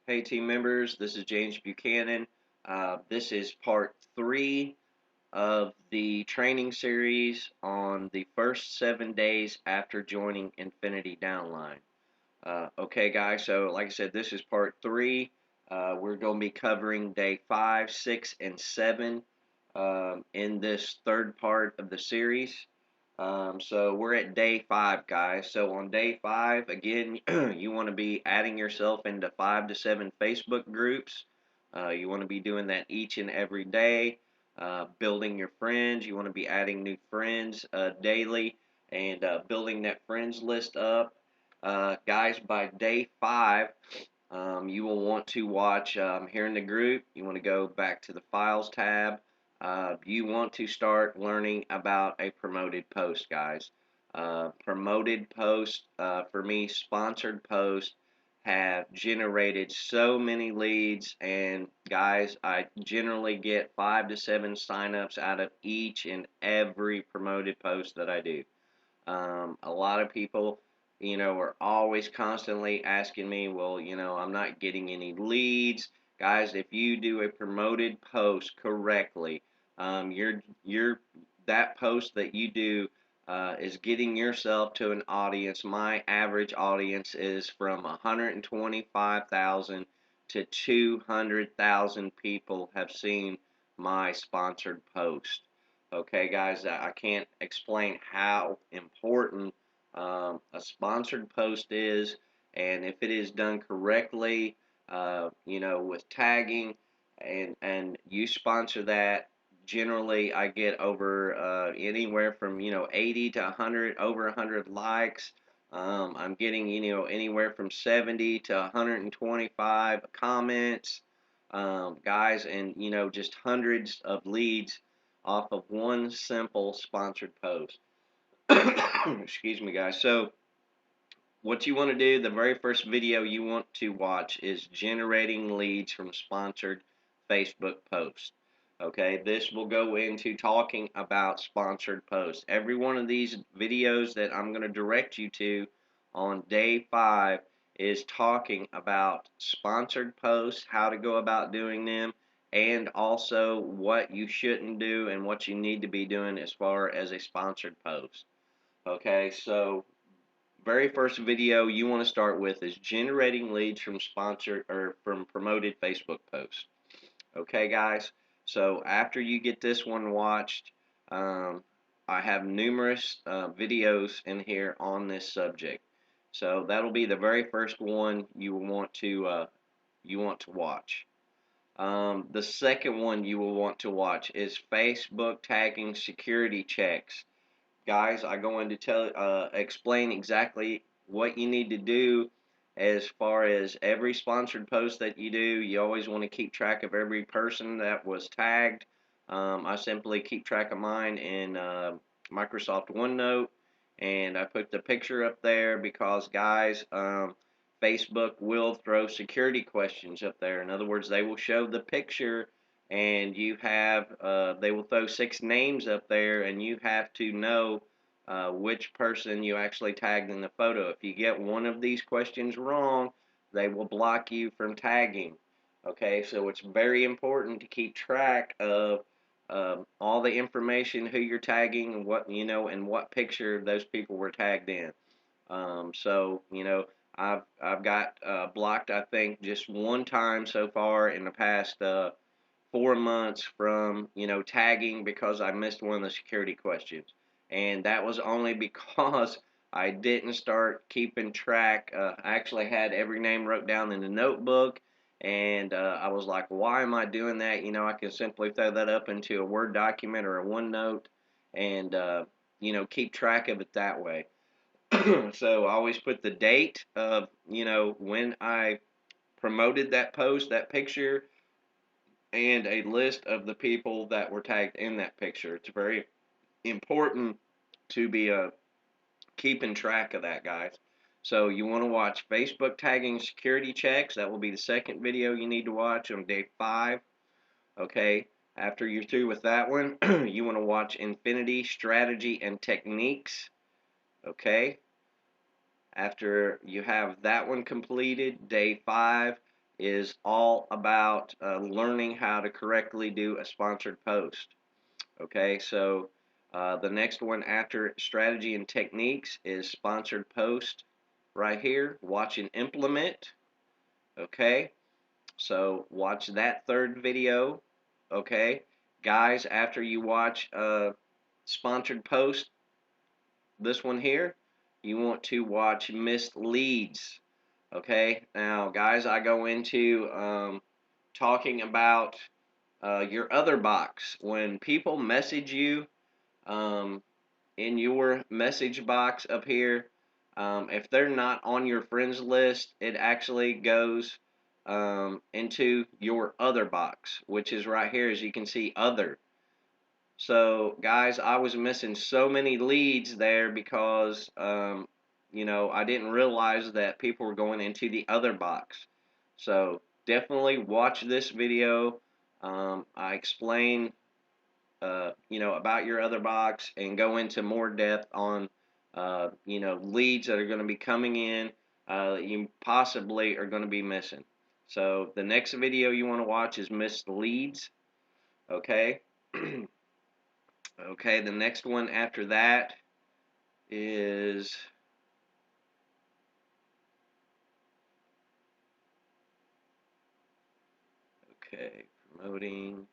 Hey, team members, this is James Buchanan. This is part 3 of the training series on the first 7 days after joining Infinity Downline. Okay, guys, so like I said, this is part 3. We're going to be covering day 5, 6, and 7 in this third part of the series. So we're at day 5, guys. So on day 5, again, you want to be adding yourself into 5 to 7 Facebook groups. You want to be doing that each and every day. Building your friends. You want to be adding new friends daily and building that friends list up. Guys, by day 5, you will want to watch here in the group. You want to go back to the Files tab. You want to start learning about a promoted post, guys. Promoted posts, for me, sponsored posts have generated so many leads, and guys, I generally get 5 to 7 signups out of each and every promoted post that I do. A lot of people, are always constantly asking me, well, I'm not getting any leads. Guys, if you do a promoted post correctly, you're that post that you do is getting yourself to an audience. My average audience is from 125,000 to 200,000 people have seen my sponsored post. Okay, guys, I can't explain how important a sponsored post is, and if it is done correctly, with tagging, and you sponsor that. Generally, I get over anywhere from 80 to 100, over 100 likes. I'm getting anywhere from 70 to 125 comments, guys, and just hundreds of leads off of one simple sponsored post. Excuse me, guys. So, what you want to do, the very first video you want to watch is generating leads from sponsored Facebook posts. Okay, this will go into talking about sponsored posts. Every one of these videos that I'm going to direct you to on day 5 is talking about sponsored posts, how to go about doing them, and also what you shouldn't do and what you need to be doing as far as a sponsored post. Okay, so very first video you want to start with is generating leads from sponsored or from promoted Facebook posts. Okay, guys. So after you get this one watched, um, I have numerous videos in here on this subject. So that'll be the very first one you want to watch. The second one you will want to watch is Facebook tagging security checks. Guys, I go into explain exactly what you need to do as far as every sponsored post that you do. You always want to keep track of every person that was tagged. I simply keep track of mine in Microsoft OneNote, and I put the picture up there because, guys, Facebook will throw security questions up there. In other words, they will show the picture, and they will throw 6 names up there, and you have to know which person you actually tagged in the photo. If you get one of these questions wrong, they will block you from tagging. Okay, so it's very important to keep track of all the information, who you're tagging, and what picture those people were tagged in. So I've got blocked, I think, just one time so far in the past 4 months from tagging because I missed one of the security questions, and that was only because I didn't start keeping track. I actually had every name wrote down in the notebook, and I was like, why am I doing that? I can simply throw that up into a Word document or a OneNote, and keep track of it that way. So I always put the date of when I promoted that post, that picture, and a list of the people that were tagged in that picture. It's very important to be keeping track of that, guys. So you want to watch Facebook tagging security checks. That will be the second video you need to watch on day 5. Okay. After you're through with that one, you want to watch Infinity Strategy and Techniques. Okay. After you have that one completed, day 5, is all about learning how to correctly do a sponsored post. Okay, so the next one after strategy and techniques is sponsored post right here. Watch and implement. Okay, so watch that third video. Okay, guys, after you watch sponsored post, this one here, you want to watch missed leads. Okay, now guys, I go into talking about your other box. When people message you um, in your message box up here, if they're not on your friends list, it actually goes into your other box, which is right here, as you can see, other. So, guys, I was missing so many leads there because, I didn't realize that people were going into the other box. So, definitely watch this video. I explain, about your other box and go into more depth on, leads that are going to be coming in that you possibly are going to be missing. So, the next video you want to watch is missed leads. Okay. Okay, the next one after that is, okay, promoting.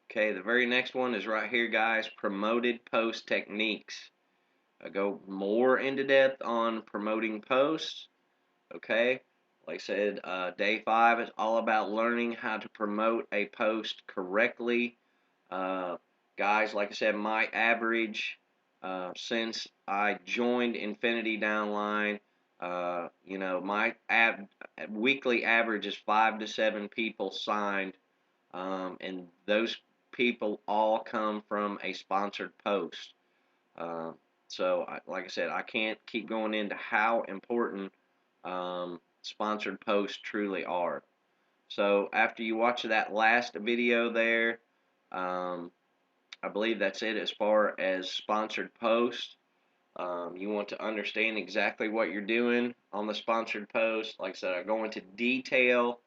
Okay, the very next one is right here, guys, promoted post techniques. I go more into depth on promoting posts. Okay, like I said, day 5 is all about learning how to promote a post correctly. Uh, Guys, like I said, my average since I joined Infinity Downline, my weekly average is 5 to 7 people signed, and those people all come from a sponsored post. Uh, like I said, I can't keep going into how important sponsored posts truly are. So after you watch that last video there, um, I believe that's it as far as sponsored posts. You want to understand exactly what you're doing on the sponsored post. Like I said, I go into detail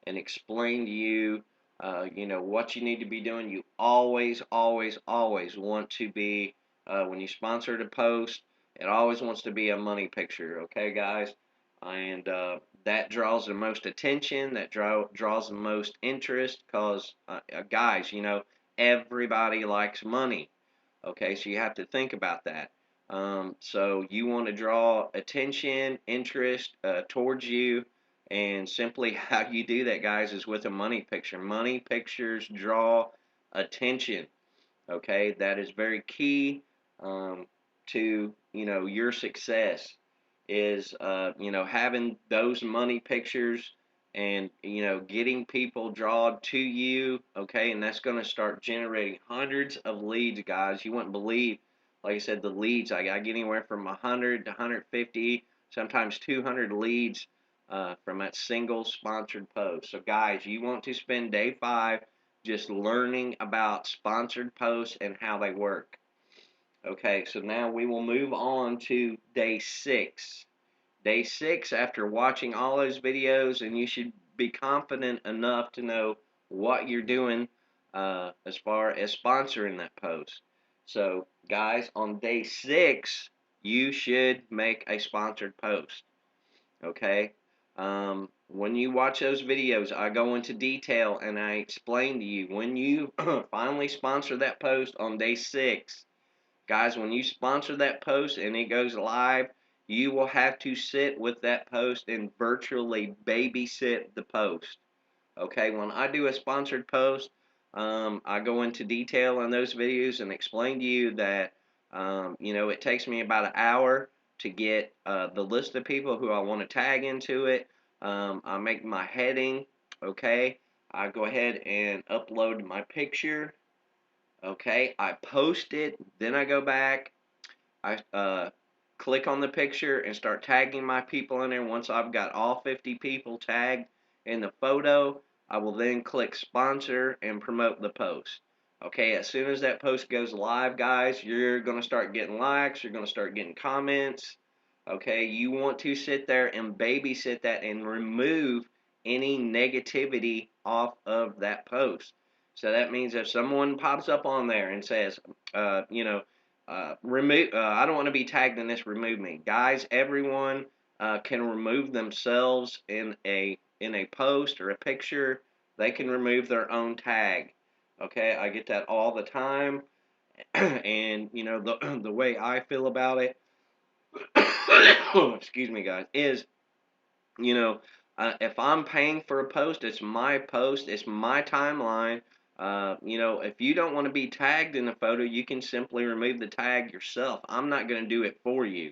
and explain to you, what you need to be doing. You always, always, always want to be, when you sponsor the post, it always wants to be a money picture, okay, guys? And that draws the most attention, that draws the most interest, because, guys, everybody likes money. Okay, so you have to think about that. So you want to draw attention, interest towards you, and simply how you do that, guys, is with a money picture. Money pictures draw attention. Okay, that is very key to your success. Is having those money pictures and getting people drawn to you. Okay, and that's going to start generating hundreds of leads, guys. You wouldn't believe, like I said, the leads. I get anywhere from 100 to 150, sometimes 200 leads from that single sponsored post. So, guys, you want to spend day 5 just learning about sponsored posts and how they work. Okay, so now we will move on to day 6. Day 6, after watching all those videos, and you should be confident enough to know what you're doing as far as sponsoring that post. So, guys, on day 6, you should make a sponsored post. Okay? When you watch those videos, I go into detail and I explain to you when you finally sponsor that post on day 6. Guys, when you sponsor that post and it goes live, you will have to sit with that post and virtually babysit the post. Okay, when I do a sponsored post, I go into detail on those videos and explain to you that, it takes me about an hour to get the list of people who I want to tag into it. I make my heading, okay. I go ahead and upload my picture, okay. I post it, then I go back, I click on the picture and start tagging my people in there. Once I've got all 50 people tagged in the photo, I will then click sponsor and promote the post. Okay, as soon as that post goes live, guys, you're going to start getting likes, you're going to start getting comments. Okay, you want to sit there and babysit that and remove any negativity off of that post. So that means if someone pops up on there and says, you know, remove, I don't want to be tagged in this, remove me, guys. Everyone can remove themselves in a post or a picture. They can remove their own tag. Okay, I get that all the time, and you know the way I feel about it. Excuse me, guys, is, you know, if I'm paying for a post, it's my timeline. You know, if you don't want to be tagged in the photo, you can simply remove the tag yourself. I'm not going to do it for you.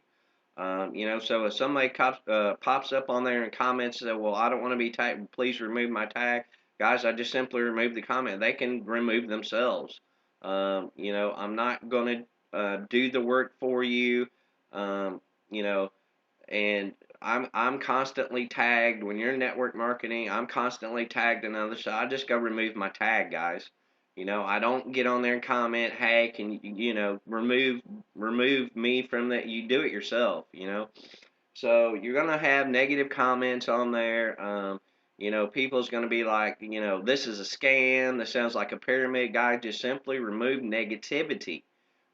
You know, so if somebody pops up on there and comments that, well, I don't want to be tagged, please remove my tag, guys, I just simply remove the comment. They can remove themselves. You know, I'm not going to do the work for you. You know, and I'm constantly tagged when you're in network marketing. I'm constantly tagged in others, so I just go remove my tag, guys. You know, I don't get on there and comment, hey, can you know remove me from that. You do it yourself. You know, so you're gonna have negative comments on there. You know, people's gonna be like, you know, this is a scam. This sounds like a pyramid. Guys, just simply remove negativity.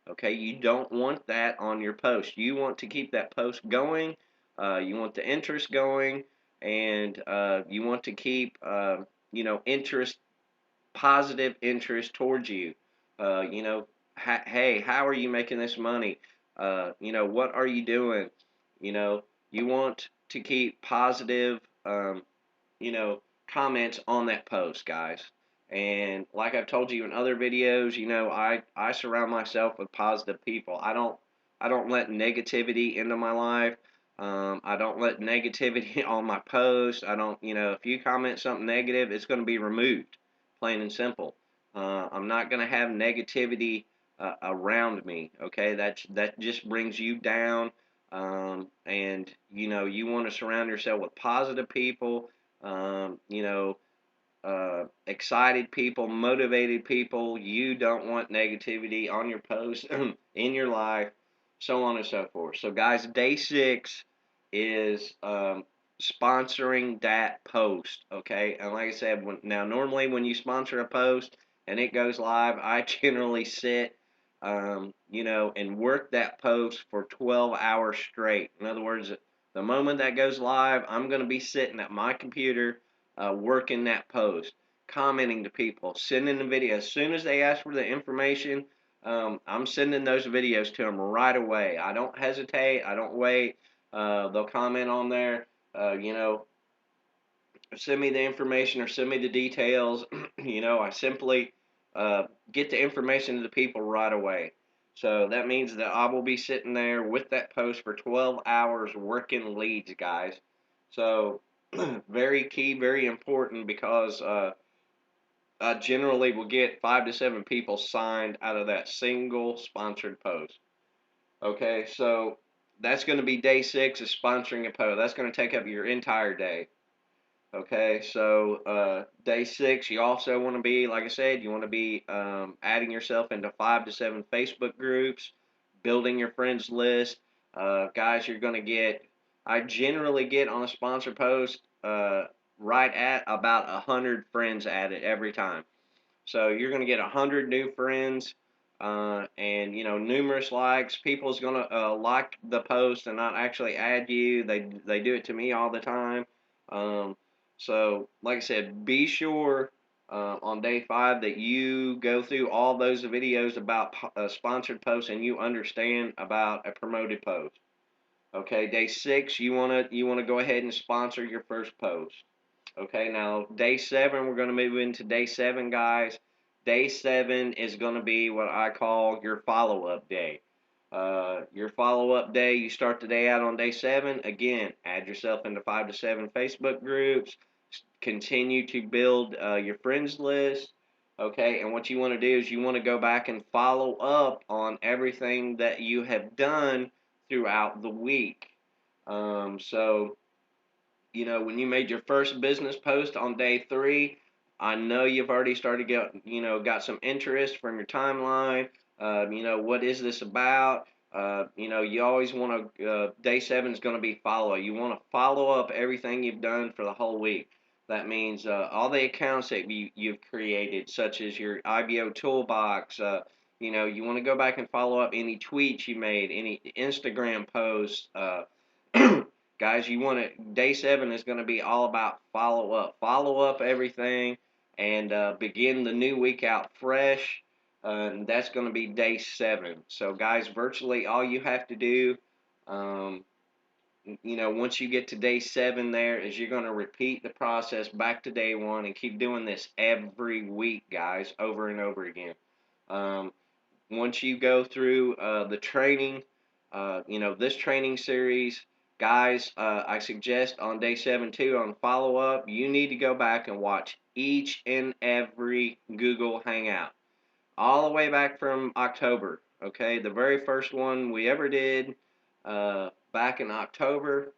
Okay, you don't want that on your post. You want to keep that post going. You want the interest going, and you want to keep, you know, interest, positive interest towards you. You know, hey, how are you making this money? You know, what are you doing? You know, you want to keep positive, you know, comments on that post, guys. And like I've told you in other videos, you know, I surround myself with positive people. I don't let negativity into my life. I don't let negativity on my posts. I don't, you know, if you comment something negative, it's going to be removed, plain and simple. I'm not going to have negativity around me. Okay, that just brings you down. And you know, you want to surround yourself with positive people, you know, excited people, motivated people. You don't want negativity on your post, in your life, so on and so forth. So, guys, day 6 is sponsoring that post. Okay, and like I said, now normally when you sponsor a post and it goes live, I generally sit, you know, and work that post for 12 hours straight. In other words, the moment that goes live, I'm going to be sitting at my computer working that post, commenting to people, sending the video. As soon as they ask for the information, I'm sending those videos to them right away. I don't hesitate. I don't wait. They'll comment on there. You know, send me the information or send me the details. You know, I simply get the information to the people right away. So that means that I will be sitting there with that post for 12 hours working leads, guys. So very key, very important, because I generally will get 5 to 7 people signed out of that single sponsored post. Okay, so that's going to be day 6 is sponsoring a post. That's going to take up your entire day. Okay, so day 6, you also want to be, like I said, you want to be adding yourself into 5 to 7 Facebook groups, building your friends list. Guys, you're going to get, I generally get on a sponsor post right at about 100 friends added every time. So you're going to get 100 new friends, and you know, numerous likes. People's going to like the post and not actually add you. They do it to me all the time. Um, so like I said, be sure on day 5 that you go through all those videos about sponsored posts and you understand about a promoted post. Okay, day 6, you wanna go ahead and sponsor your first post. Okay, now day 7, we're gonna move into day 7, guys. Day 7 is gonna be what I call your follow-up day. Your follow-up day, you start the day out on day 7. Again, add yourself into 5 to 7 Facebook groups. Continue to build your friends list. Okay, and what you want to do is you want to go back and follow up on everything that you have done throughout the week. So, you know, when you made your first business post on day 3, I know you've already started got some interest from your timeline. You know, what is this about? You always want to, day 7 is going to be follow. You want to follow up everything you've done for the whole week. That means all the accounts that you've created, such as your IBO toolbox. You want to go back and follow up any tweets you made, any Instagram posts. Guys, day 7 is going to be all about follow up everything, and begin the new week out fresh. And that's going to be day 7. So, guys, virtually all you have to do, um, once you get to day 7, there is you're going to repeat the process back to day 1 and keep doing this every week, guys, over and over again. Um, Once you go through the training, this training series, guys, I suggest on day 7 too, on follow up, you need to go back and watch each and every Google Hangout all the way back from October. Okay, the very first one we ever did back in October,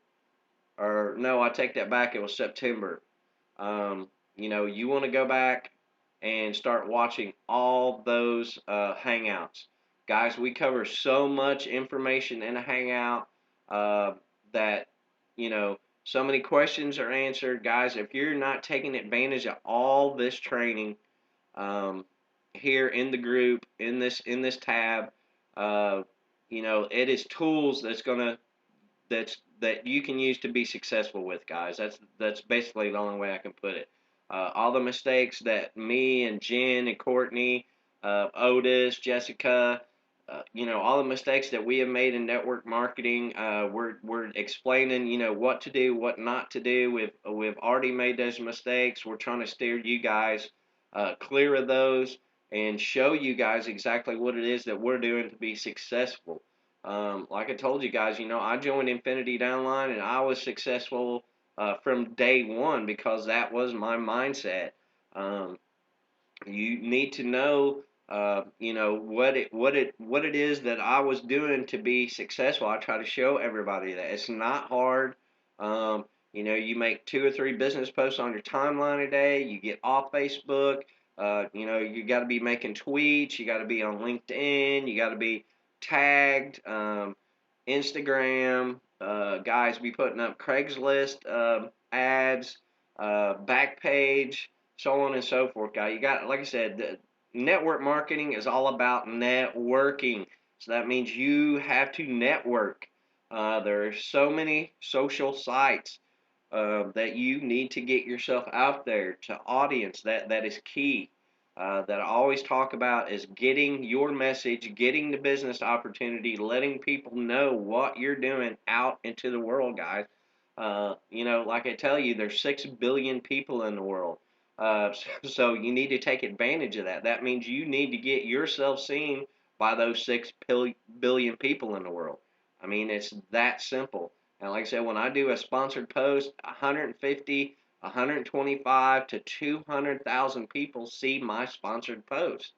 or no, I take that back. It was September. You want to go back and start watching all those hangouts, guys. We cover so much information in a hangout that you know so many questions are answered, guys. If you're not taking advantage of all this training, um, here in the group in this tab. It is tools that you can use to be successful with, guys. That's basically the only way I can put it. All the mistakes that me and Jen and Courtney, Otis, Jessica, all the mistakes that we have made in network marketing. We're explaining, what to do, what not to do. We've already made those mistakes. We're trying to steer you guys clear of those and show you guys exactly what it is that we're doing to be successful. Like I told you guys, I joined Infinity Downline and I was successful from day 1 because that was my mindset. Um, you need to know, what it is that I was doing to be successful. I try to show everybody that it's not hard. You make 2 or 3 business posts on your timeline a day. You get off Facebook. You got to be making tweets. You got to be on LinkedIn. You got to be tagged. Instagram. Guys, be putting up Craigslist ads, Backpage, so on and so forth, guy. You got, like I said, the network marketing is all about networking. So that means you have to network. There are so many social sites that you need to get yourself out there to audience. That is key. That I always talk about is getting your message, getting the business opportunity, letting people know what you're doing out into the world, guys. Like I tell you, there's 6 billion people in the world. So you need to take advantage of that. That means you need to get yourself seen by those 6 billion people in the world. I mean, it's that simple. And like I said, when I do a sponsored post, 150, 125 to 200,000 people see my sponsored post.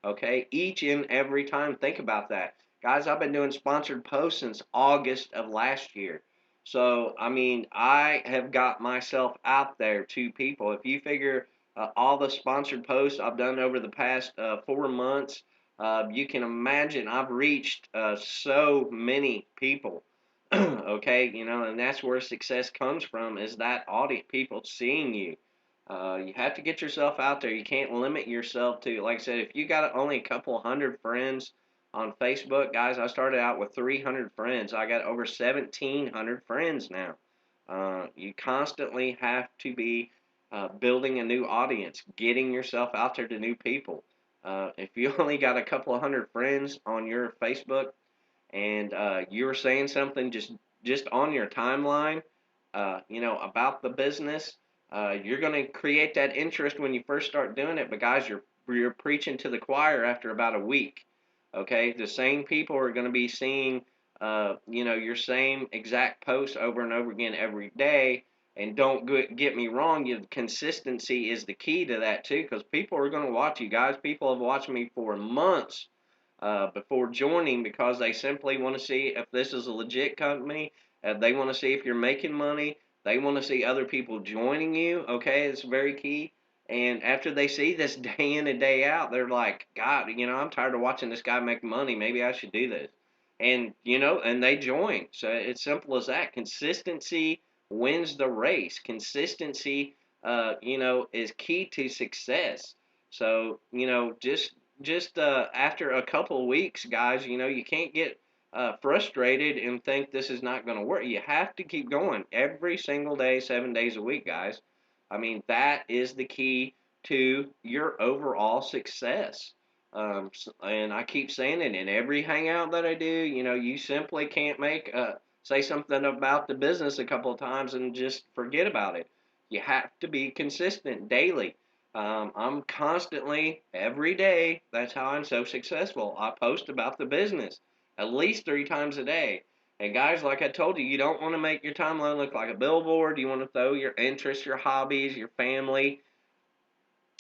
Okay, each and every time. Think about that, guys. I've been doing sponsored posts since August of last year. So, I mean, I have got myself out there to people. If you figure all the sponsored posts I've done over the past 4 months, you can imagine I've reached so many people. Okay, and that's where success comes from, is that audience, people seeing you. You have to get yourself out there. You can't limit yourself to, like I said, if you got only a couple hundred friends on Facebook, guys, I started out with 300 friends. I got over 1,700 friends now. You constantly have to be building a new audience, getting yourself out there to new people. If you only got a couple of hundred friends on your Facebook, and you're saying something just on your timeline, about the business, you're going to create that interest when you first start doing it. But guys, you're preaching to the choir after about a week. Okay, the same people are going to be seeing, your same exact posts over and over again every day. And don't get me wrong, consistency is the key to that too, because people are going to watch you guys. People have watched me for months before joining, because they simply want to see if this is a legit company. They want to see if you're making money. They want to see other people joining you. Okay, it's very key. And after they see this day in and day out, they're like, God, I'm tired of watching this guy make money. Maybe I should do this. and and they join. So it's simple as that. Consistency wins the race. Consistency, is key to success. So just after a couple of weeks, guys, you can't get frustrated and think this is not going to work. You have to keep going every single day, 7 days a week, guys. I mean, that is the key to your overall success. And I keep saying it in every hangout that I do. You simply can't say something about the business a couple of times and just forget about it. You have to be consistent daily. I'm constantly, every day, that's how I'm so successful. I post about the business at least 3 times a day. And guys, like I told you, you don't want to make your timeline look like a billboard. You want to throw your interests, your hobbies, your family,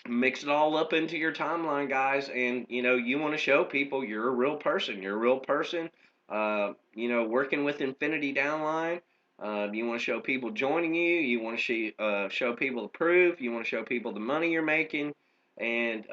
mix it all up into your timeline, guys. And you want to show people you're a real person. You're a real person. Working with Infinity Downline. You want to show people joining you. You want to show people the proof. You want to show people the money you're making. And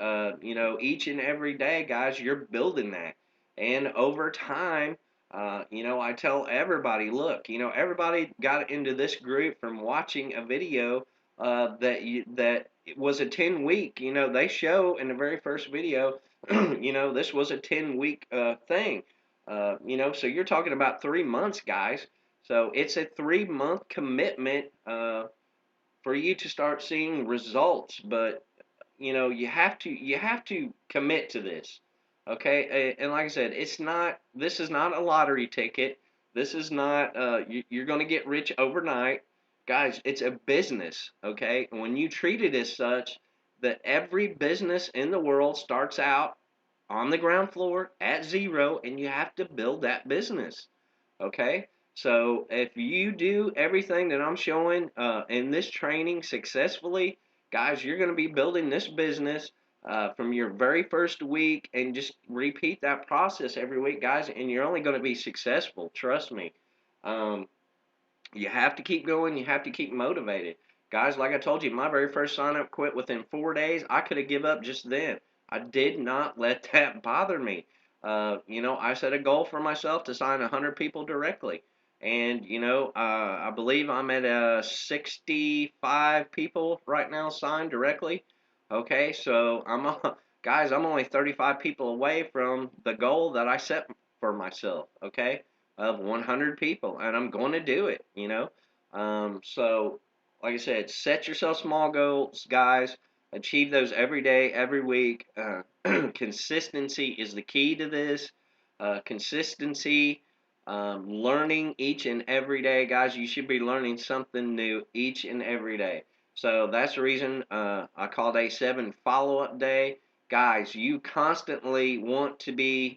each and every day, guys, you're building that. And over time, I tell everybody, look, everybody got into this group from watching a video that it was a 10 week. They show in the very first video, this was a 10 week thing. So you're talking about 3 months, guys. So it's a 3 month commitment for you to start seeing results. But you have to commit to this. Okay, and like I said, this is not a lottery ticket. This is not you're going to get rich overnight, guys. It's a business. Okay, and when you treat it as such, that every business in the world starts out on the ground floor at zero, and you have to build that business. Okay, so if you do everything that I'm showing in this training successfully, guys, you're going to be building this business from your very first week, and just repeat that process every week, guys, and you're only going to be successful. Trust me. Um, you have to keep going. You have to keep motivated. Guys, like I told you, my very first sign up quit within 4 days. I could have give up just then. I did not let that bother me. I set a goal for myself to sign 100 people directly. And, I believe I'm at 65 people right now signed directly. Okay, so guys, I'm only 35 people away from the goal that I set for myself. Okay, of 100 people, and I'm going to do it. So, like I said, set yourself small goals, guys. Achieve those every day, every week. Consistency is the key to this. Consistency, learning each and every day, guys. You should be learning something new each and every day. So that's the reason I call day 7 follow-up day. Guys, you constantly want to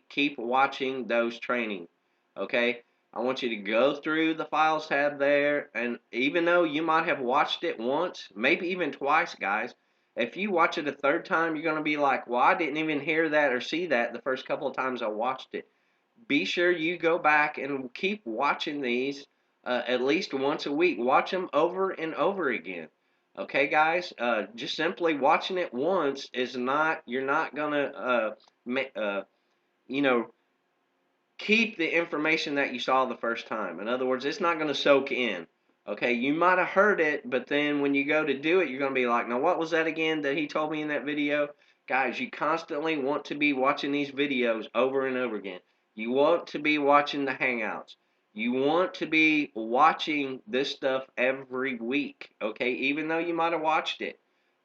keep watching those trainings. Okay, I want you to go through the files tab there, and even though you might have watched it once, maybe even twice, guys, if you watch it a third time, you're going to be like, well, I didn't even hear that or see that the first couple of times I watched it. Be sure you go back and keep watching these at least once a week. Watch them over and over again. Okay, guys, just simply watching it once is not, you're not going to, you know, keep the information that you saw the first time. In other words, it's not going to soak in. Okay, you might have heard it, but then when you go to do it, you're going to be like, now what was that again that he told me in that video? Guys, you constantly want to be watching these videos over and over again. You want to be watching the Hangouts. You want to be watching this stuff every week, okay, even though you might have watched it.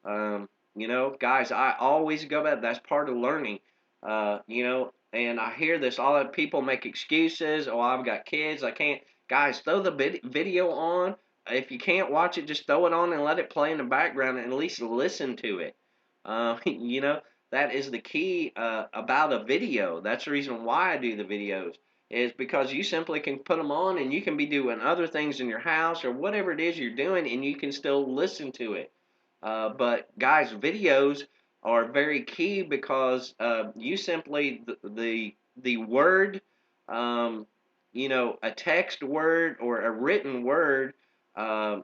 Guys, I always go back. That's part of learning. And I hear this, all the people make excuses. Oh, I've got kids, I can't. Guys, throw the video on. If you can't watch it, just throw it on and let it play in the background and at least listen to it. That is the key about a video. That's the reason why I do the videos, is because you simply can put them on and you can be doing other things in your house or whatever it is you're doing, and you can still listen to it. But guys, videos are very key because you simply the word, a text word or a written word uh,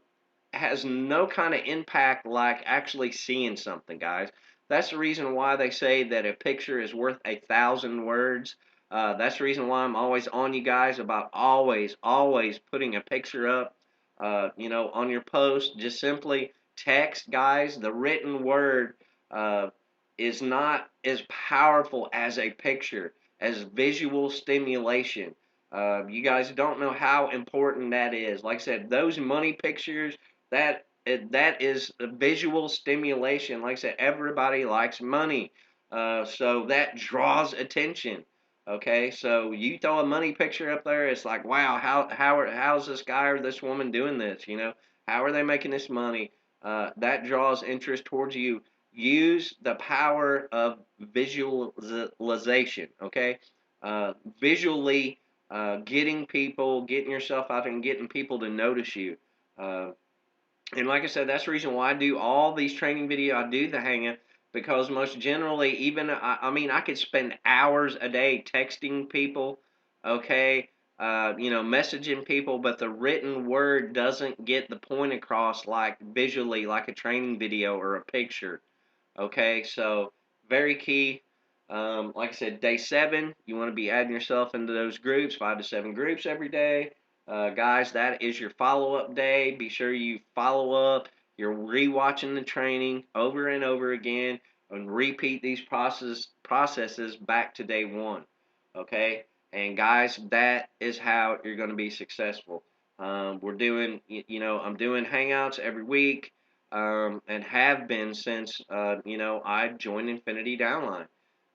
has no kind of impact like actually seeing something, guys. That's the reason why they say that a picture is worth 1,000 words. That's the reason why I'm always on you guys about always putting a picture up, on your post. Just simply text, guys. The written word uh, is not as powerful as a picture, as visual stimulation. You guys don't know how important that is. Like I said, those money pictures, that is a visual stimulation. Like I said, everybody likes money, so that draws attention. Okay, so you throw a money picture up there, it's like, wow, how's this guy or this woman doing this? How are they making this money? That draws interest towards you. Use the power of visualization. Okay, visually getting yourself out there and getting people to notice you. Uh, and like I said, that's the reason why I do all these training video. I do the hangout because most generally, even I mean, I could spend hours a day texting people, okay, messaging people, but the written word doesn't get the point across like visually, like a training video or a picture. Okay, so very key. Like I said, day 7, you want to be adding yourself into those groups, 5 to 7 groups every day. Guys, that is your follow-up day. Be sure you follow up. You're rewatching the training over and over again and repeat these processes back to day 1. Okay, and guys, that is how you're going to be successful. I'm doing hangouts every week, and have been since I joined Infinity Downline.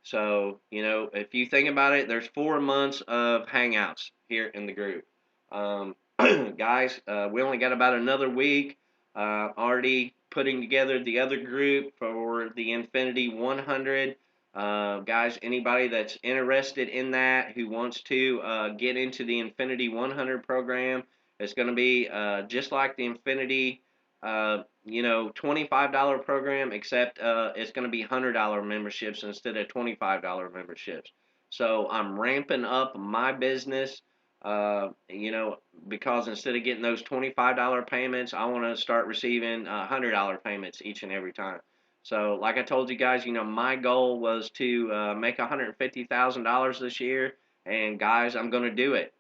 So if you think about it, there's 4 months of hangouts here in the group. Guys, we only got about another week. Already putting together the other group for the Infinity 100. Guys, anybody that's interested in that, who wants to get into the Infinity 100 program, it's going to be just like the Infinity $25 program, except it's going to be $100 memberships instead of $25 memberships. So I'm ramping up my business, because instead of getting those $25 payments, I want to start receiving $100 payments each and every time. So, like I told you guys, my goal was to make $150,000 this year, and guys, I'm going to do it.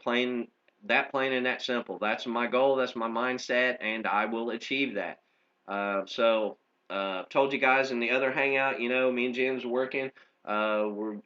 Plain and that simple. That's my goal. That's my mindset, and I will achieve that. Told you guys in the other hangout, me and Jim's working. We're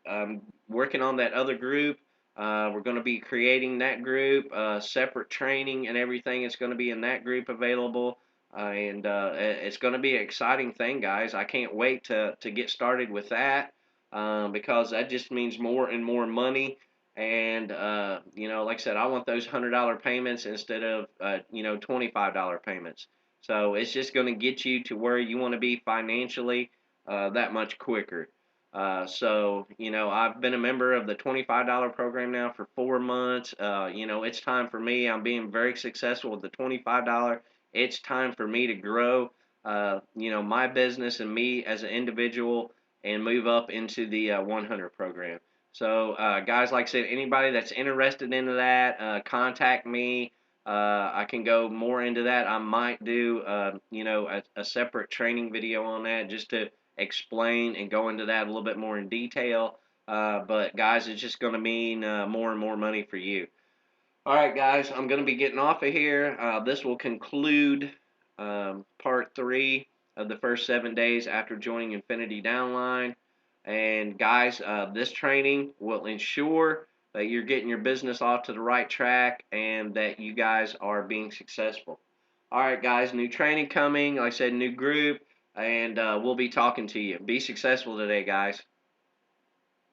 working on that other group. We're going to be creating that group, separate training and everything is going to be in that group available. And it's going to be an exciting thing, guys. I can't wait to get started with that, because that just means more and more money. And like I said, I want those $100 payments instead of $25 payments. So it's just going to get you to where you want to be financially that much quicker. I've been a member of the $25 program now for 4 months. It's time for me. I'm being very successful with the $25. It's time for me to grow, my business and me as an individual and move up into the 100 program. So, guys, like I said, anybody that's interested into that, contact me. I can go more into that. I might do, a separate training video on that just to explain and go into that a little bit more in detail. But, guys, it's just going to mean more and more money for you. All right, guys, I'm going to be getting off of here. This will conclude part 3 of the first 7 days after joining Infinity Downline. And guys, this training will ensure that you're getting your business off to the right track and that you guys are being successful. All right, guys, new training coming. Like I said, new group, and we'll be talking to you. Be successful today, guys.